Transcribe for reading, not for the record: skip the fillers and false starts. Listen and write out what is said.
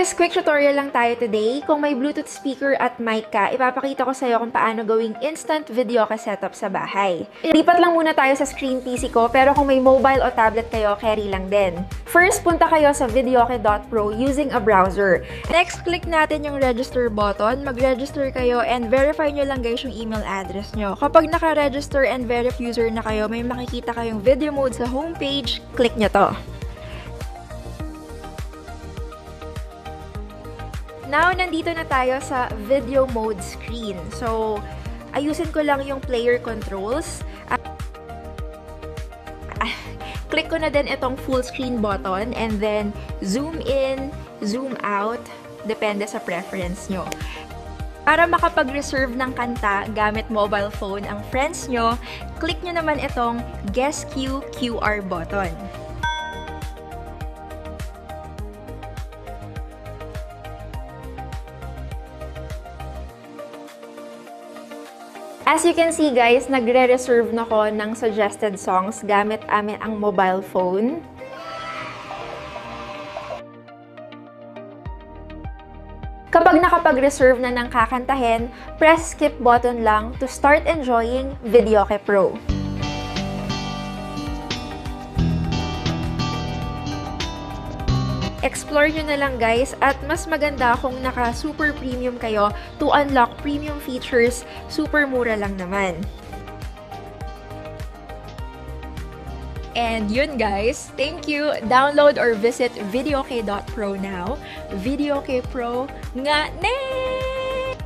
guys, quick tutorial lang tayo today. Kung may Bluetooth speaker at mic ka, ipapakita ko sa'yo kung paano gawing instant videoke setup sa bahay. Ilipat lang muna tayo sa screen PC ko, pero kung may mobile o tablet kayo, carry lang din. First, punta kayo sa videoke.pro using a browser. Next, click natin yung register button. Mag-register kayo and verify nyo lang guys yung email address nyo. Kapag naka-register and verify user na kayo, may makikita kayong video mode sa homepage, click nyo to. Now, nandito na tayo sa video mode screen. So, ayusin ko lang yung player controls. Click ko na din itong full screen button and then zoom in, zoom out, depende sa preference nyo. Para makapag-reserve ng kanta gamit mobile phone ang friends nyo, click nyo naman itong Guess Queue QR button. As you can see guys, nagre-reserve na ko ng suggested songs gamit ang mobile phone. Kapag nakapag-reserve na ng kakantahin, press skip button lang to start enjoying Videoke Pro. Explore nyo na lang guys, at mas maganda kung naka-super premium kayo to unlock premium features, super mura lang naman. And yun guys, thank you! Download or visit videoke.pro now. Videoke Pro nga ne!